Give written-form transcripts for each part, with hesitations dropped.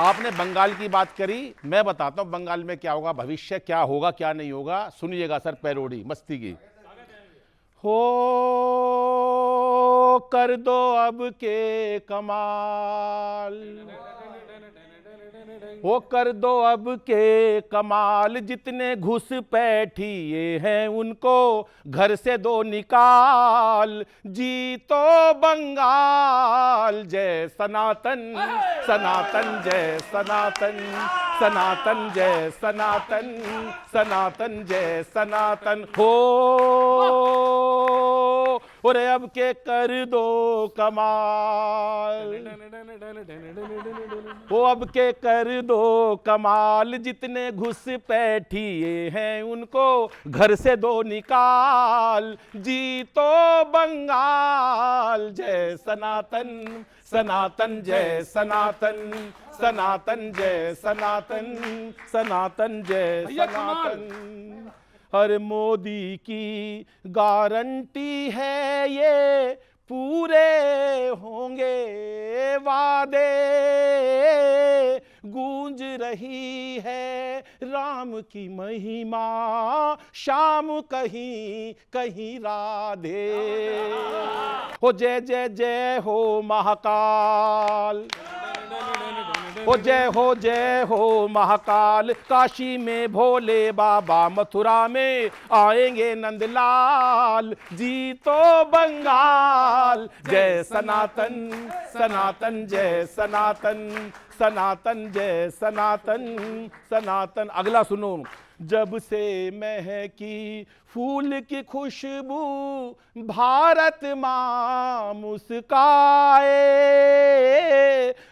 आपने बंगाल की बात करी, मैं बताता हूं बंगाल में क्या होगा, भविष्य क्या होगा क्या नहीं होगा। सुनिएगा सर, पैरोडी मस्ती की। हो कर दो अब के कमाल, हो कर दो अब के कमाल, जितने घुसपैठिए हैं उनको घर से दो निकाल। जी तो बंगाल, जय सनातन, सनातन जय सनातन, सनातन जय सनातन, सनातन जय सनातन। हो अरे अब के कर दो कमाल, वो अब के कर दो कमाल, जितने घुसपैठिए हैं उनको घर से दो निकाल। जी तो बंगाल, जय सनातन, सनातन जय सनातन, सनातन जय सनातन, सनातन जय सनातन। हर मोदी की गारंटी है ये, पूरे होंगे वादे। गूंज रही है राम की महिमा, शाम कहीं कहीं राधे। हो जय जय जय हो महाकाल, हो जय हो महाकाल। काशी में भोले बाबा, मथुरा में आएंगे नंदलाल। जी तो बंगाल, जय सनातन, सनातन जय सनातन, सनातन जय सनातन, सनातन। अगला सुनो। जब से महकी फूल की खुशबू, भारत मां मुस्काए।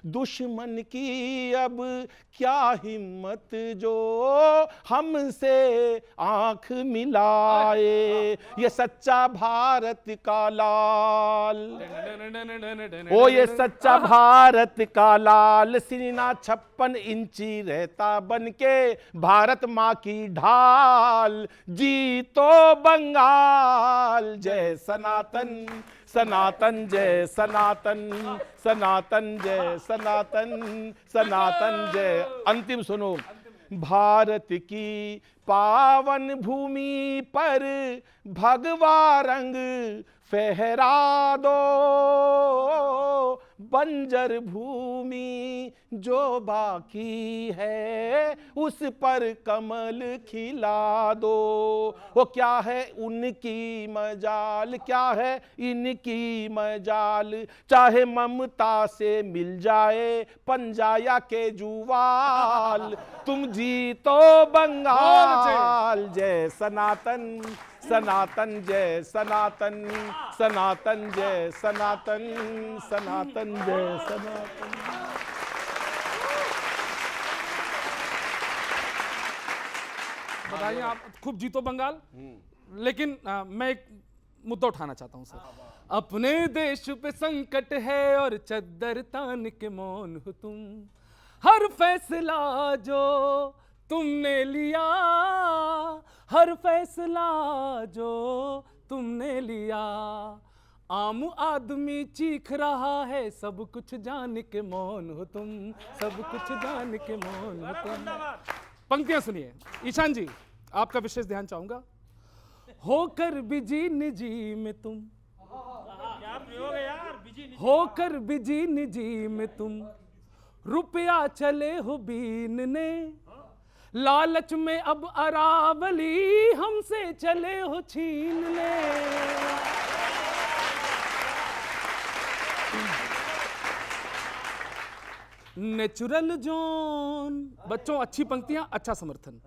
दुश्मन की अब क्या हिम्मत जो हमसे आंख मिलाए। ये सच्चा भारत का लाल, ओ ये सच्चा भारत का लाल, सीना 56 इंची रहता बनके भारत माँ की ढाल। जी तो बंगाल, जय सनातन, सनातन जय सनातन, सनातन जय सनातन, सनातन जय। अंतिम सुनो। भारत की पावन भूमि पर भगवा रंग फहरा दो। बंजर भूमि जो बाकी है उस पर कमल खिला दो। वो क्या है उनकी मजाल, क्या है इनकी मजाल। चाहे ममता से मिल जाए पंजाया के जुवाल। तुम जीतो बंगाल, जय सनातन, सनातन जय सनातन, सनातन जय सनातन, सनातन जय सनातन। बताइए, आप खूब जीतो बंगाल। लेकिन मैं एक मुद्दा उठाना चाहता हूं सर। अपने देश पे संकट है और चद्दर तान के मौन हो तुम। हर फैसला जो तुमने लिया, हर फैसला जो तुमने लिया, आम आदमी चीख रहा है। सब कुछ जान के मौन हो तुम, सब कुछ जान के मौन हो तुम। पंक्तियां सुनिए। ईशान जी, आपका विशेष ध्यान चाहूंगा। होकर बिजी निजी में तुम, होकर बिजी निजी में तुम, रुपया चले हो बीनने। लालच में अब अरावली हमसे चले हो छीनने। नेचुरल जोन, बच्चों अच्छी पंक्तियां, अच्छा समर्थन।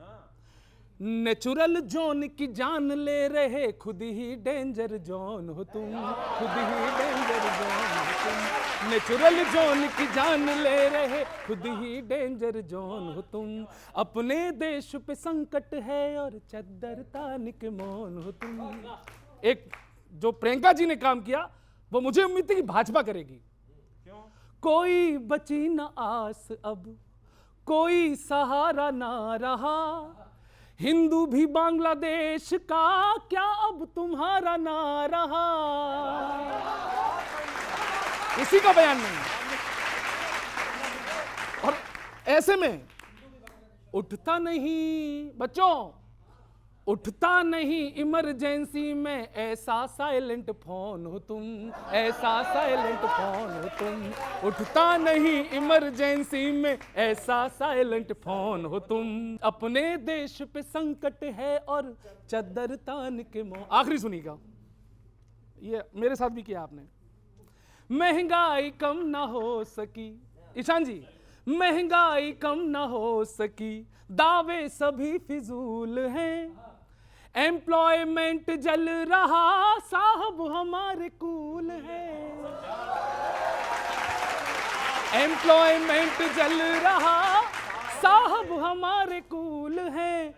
नेचुरल जोन की जान ले रहे, खुद ही डेंजर जोन हो तुम, खुद ही डेंजर जोन हो तुम। नेचुरल जोन की जान ले रहे, खुद ही डेंजर जोन हो तुम। अपने देश पे संकट है और चद्दर तान के मौन हो तुम। एक जो प्रियंका जी ने काम किया, वो मुझे उम्मीद थी कि भाजपा करेगी। कोई बची न आस अब, कोई सहारा ना रहा। हिंदू भी बांग्लादेश का, क्या अब तुम्हारा ना रहा। इसी का बयान नहीं। और ऐसे में उठता नहीं बच्चों, उठता नहीं इमरजेंसी में, ऐसा साइलेंट फोन हो तुम, ऐसा साइलेंट फोन हो तुम। उठता नहीं इमरजेंसी में, ऐसा साइलेंट फोन हो तुम। अपने देश पे संकट है और चद्दर तान के मोह। आखिरी सुनिएगा, ये मेरे साथ भी किया आपने। महंगाई कम ना हो सकी, ईशान जी, महंगाई कम ना हो सकी, दावे सभी फिजूल हैं। एम्प्लॉयमेंट जल रहा, साहब हमारे कूल है। एम्प्लॉयमेंट जल रहा, साहब हमारे कूल है।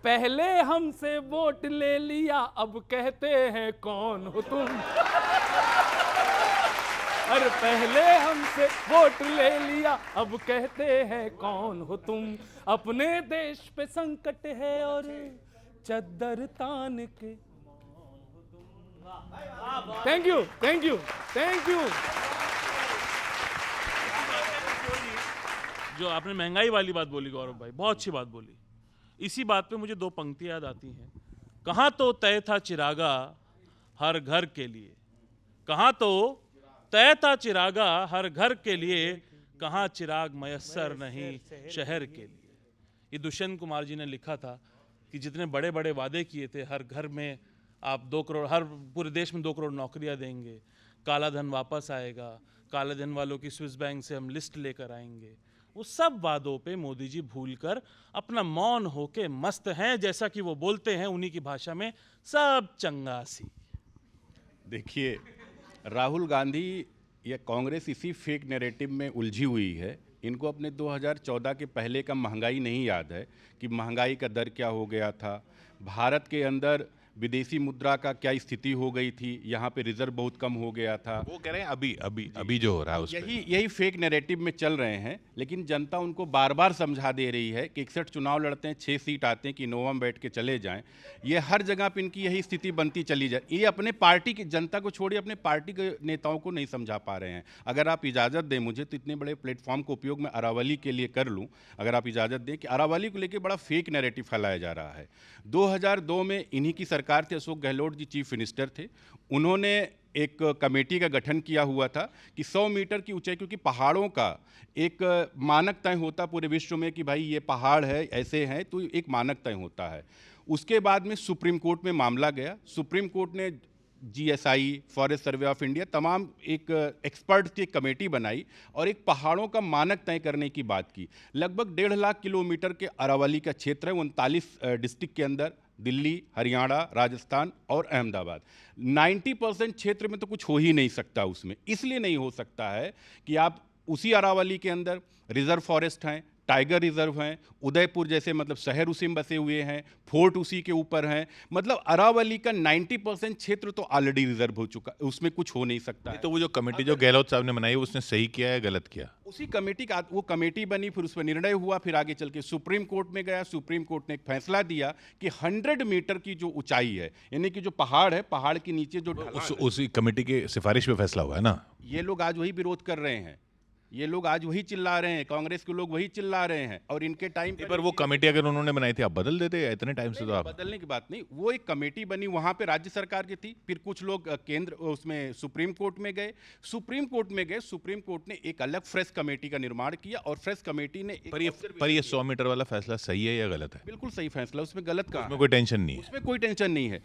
पहले हमसे वोट ले लिया, अब कहते हैं कौन हो तुम। अरे पहले हमसे वोट ले लिया, अब कहते हैं कौन हो तुम। अपने देश पे संकट है और चद्दर तान के। Thank you, thank you, thank you. जो आपने महंगाई वाली बात बोली गौरव भाई, बहुत अच्छी बात बोली। इसी बात पे मुझे दो पंक्ति याद आती हैं। कहाँ तो तय था चिरागा हर घर के लिए, कहाँ तो तय था चिरागा हर घर के लिए, कहाँ चिराग मयस्सर नहीं शहर के लिए। ये दुष्यंत कुमार जी ने लिखा था कि जितने बड़े बड़े वादे किए थे, हर घर में आप 2 करोड़, हर पूरे देश में 2 करोड़ नौकरियां देंगे, काला धन वापस आएगा, काले धन वालों की स्विस बैंक से हम लिस्ट लेकर आएंगे, वो सब वादों पे मोदी जी भूलकर अपना मौन होके मस्त हैं। जैसा कि वो बोलते हैं उन्हीं की भाषा में, सब चंगासी। देखिए, राहुल गांधी या कांग्रेस इसी फेक नैरेटिव में उलझी हुई है। इनको अपने 2014 के पहले का महंगाई नहीं याद है कि महंगाई का दर क्या हो गया था, भारत के अंदर विदेशी मुद्रा का क्या स्थिति हो गई थी, यहाँ पे रिजर्व बहुत कम हो गया था। वो कह रहे हैं अभी जो हो रहा है उस पे। यही फेक नैरेटिव में चल रहे हैं, लेकिन जनता उनको बार बार समझा दे रही है कि 61 चुनाव लड़ते हैं, 6 सीट आते हैं कि इनोवा में बैठ के चले जाएं। ये हर जगह पे इनकी यही स्थिति बनती चली जाए। ये अपने पार्टी की जनता को छोड़िए, अपने पार्टी के नेताओं को नहीं समझा पा रहे हैं। अगर आप इजाज़त दें मुझे, तो इतने बड़े प्लेटफॉर्म का उपयोग मैं अरावली के लिए कर लूँ। अगर आप इजाज़त दें कि अरावली को लेकर बड़ा फेक नैरेटिव फैलाया जा रहा है। 2002 में इन्हीं की सरकार थी, अशोक गहलोत जी चीफ मिनिस्टर थे। उन्होंने एक कमेटी का गठन किया हुआ था कि 100 मीटर की ऊंचाई, क्योंकि पहाड़ों का एक मानक तय होता पूरे विश्व में कि भाई ये पहाड़ है, ऐसे हैं, तो एक मानक तय होता है। उसके बाद में सुप्रीम कोर्ट में मामला गया। सुप्रीम कोर्ट ने GSI, forest survey of India, तमाम एक एक्सपर्ट की एक कमेटी बनाई और एक पहाड़ों का मानक तय करने की बात की। लगभग 1.5 लाख किलोमीटर के अरावली का क्षेत्र है, 39 डिस्ट्रिक्ट के अंदर, दिल्ली, हरियाणा, राजस्थान और अहमदाबाद। 90% क्षेत्र में तो कुछ हो ही नहीं सकता उसमें। इसलिए नहीं हो सकता है कि आप उसी अरावली के अंदर रिजर्व फॉरेस्ट हैं, टाइगर रिजर्व हैं, उदयपुर जैसे मतलब शहर उसी में बसे हुए हैं, फोर्ट उसी के ऊपर हैं, मतलब अरावली का 90% क्षेत्र तो ऑलरेडी रिजर्व हो चुका है, उसमें कुछ हो नहीं सकता है। तो वो जो कमेटी जो गहलोत साहब ने बनाई, उसने सही किया या गलत किया? उसी कमेटी का वो कमेटी बनी, फिर उस पर निर्णय हुआ, फिर आगे चल के सुप्रीम कोर्ट में गया। सुप्रीम कोर्ट ने एक फैसला दिया कि 100 मीटर की जो ऊंचाई है, यानी कि जो पहाड़ है, पहाड़ के नीचे जो उसी कमेटी की सिफारिश पे फैसला हुआ है ना। ये लोग आज वही विरोध कर रहे हैं, ये लोग आज वही चिल्ला रहे हैं, कांग्रेस के लोग वही चिल्ला रहे हैं। और इनके टाइम पर वो कमेटी अगर उन्होंने बनाई थी, आप बदल देते इतने टाइम से? तो आप बदलने की बात नहीं, वो एक कमेटी बनी, वहां पे राज्य सरकार की थी, फिर कुछ लोग केंद्र उसमें सुप्रीम कोर्ट में गए। सुप्रीम कोर्ट ने एक अलग फ्रेश कमेटी का निर्माण किया और फ्रेश कमेटी ने पर ये 100 मीटर वाला फैसला सही है या गलत है? बिल्कुल सही फैसला, उसमें गलत कहा, उसमें कोई टेंशन नहीं है। उसमें कोई टेंशन नहीं है।